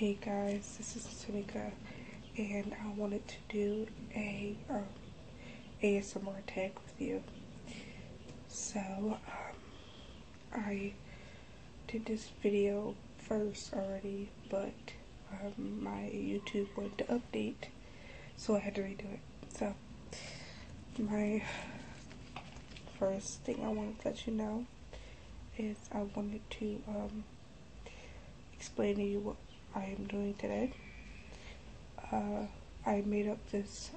Hey guys, this is Tanika, and I wanted to do a ASMR tag with you. So, I did this video first already, but my YouTube wanted to update, so I had to redo it. So, my first thing I wanted to let you know is I wanted to explain to you what I am doing today. I made up this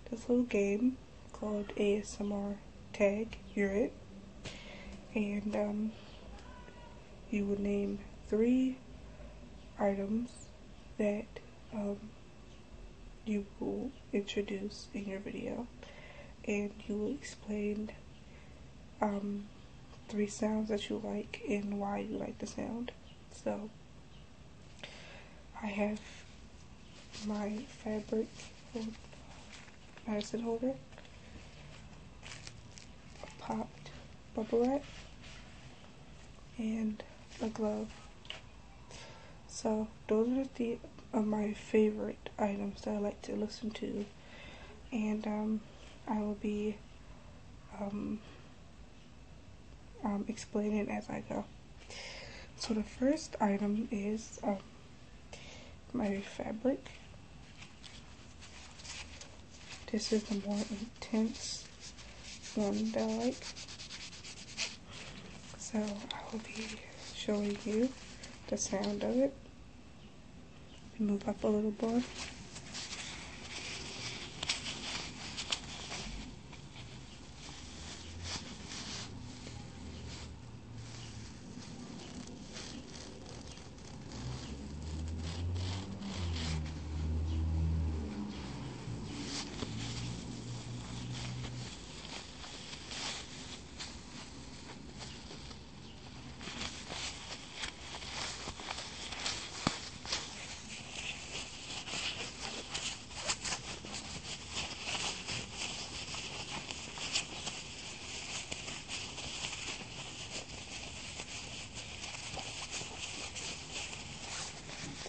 little game called ASMR Tag. You're it, and you will name 3 items that you will introduce in your video, and you will explain 3 sounds that you like and why you like the sound. So I have my fabric medicine holder, a popped bubble wrap, and a glove. So those are the my favorite items that I like to listen to, and I will be explaining as I go. So the first item is my fabric. This is the more intense one that I like. So I will be showing you the sound of it. Move up a little more.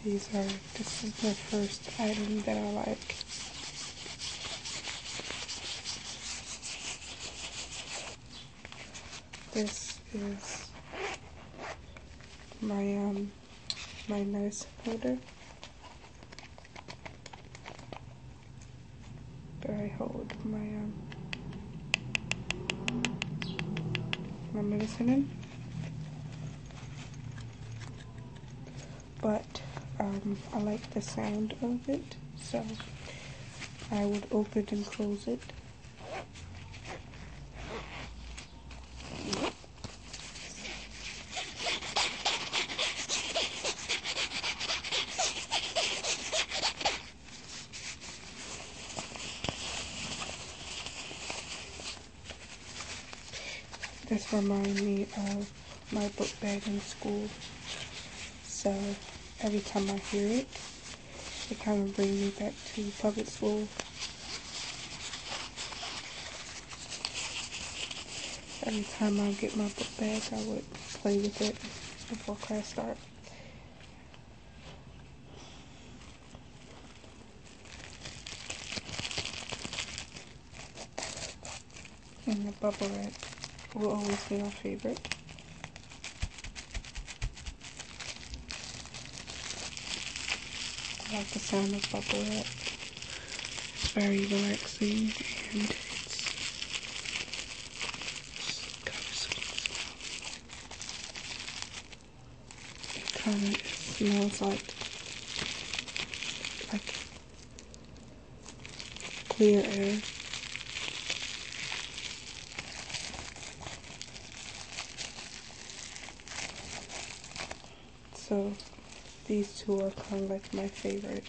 This is the first item that I like. This is my my medicine holder that I hold my medicine in. But I like the sound of it, so I would open and close it. This reminds me of my book bag in school, so every time I hear it, it kind of brings me back to public school. Every time I get my book bag, I would play with it before class starts. And the bubble wrap will always be my favorite. I like the sound of bubble wrap. It's very relaxing, and it's kind of sweet. It kind of smells like clear air. So these 2 are kind of like my favorite.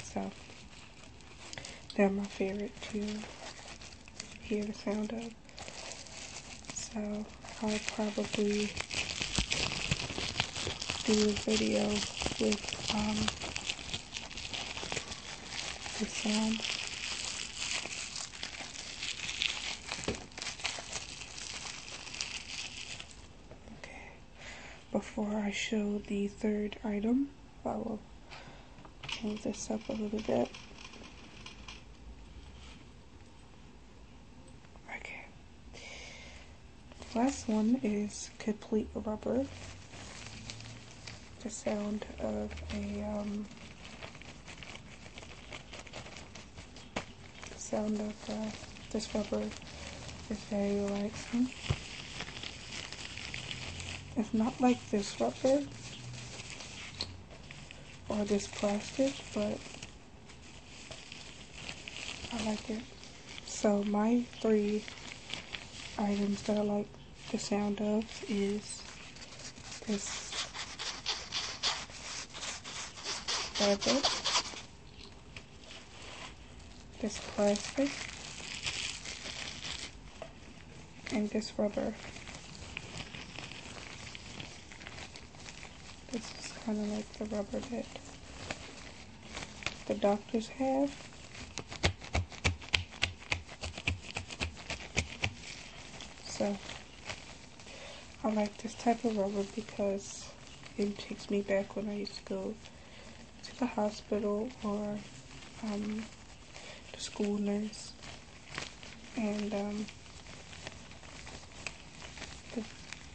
So they're my favorite to hear the sound of. So I'll probably do a video with the sound. before I show the third item, I will move this up a little bit. Okay. The last one is Complete Rubber. The sound of this rubber is very relaxing. It's not like this rubber or this plastic, but I like it. So my 3 items that I like the sound of is this rubber, this plastic, and this rubber. This is kind of like the rubber that the doctors have. So I like this type of rubber because it takes me back when I used to go to the hospital or the school nurse, and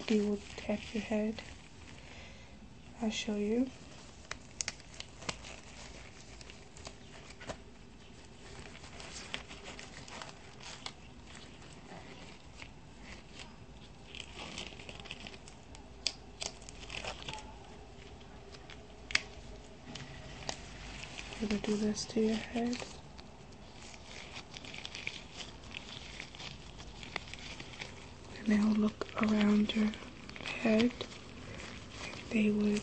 they would tap your head. I'll show you. I'm gonna do this to your head. And they'll look around your head. They would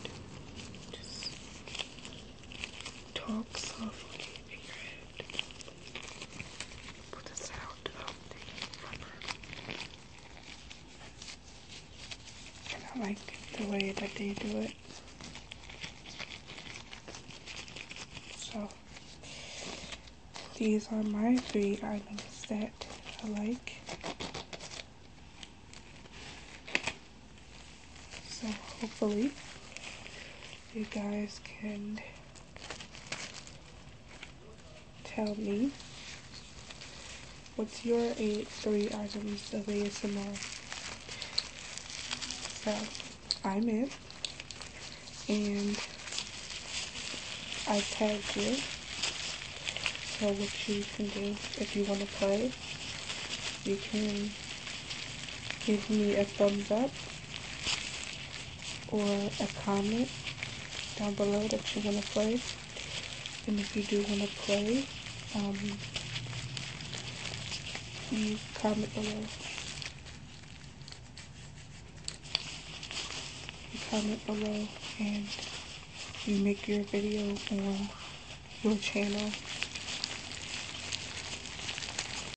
just talk softly in your head with the sound of the rubber. And I like the way that they do it. So these are my 3 items that I like. So hopefully you guys can tell me what's your 3 items of ASMR. So I'm it, and I tagged you. So what you can do if you want to play, you can give me a thumbs up or a comment down below that you want to play. And if you do want to play, you comment below. You comment below and you make your video on your channel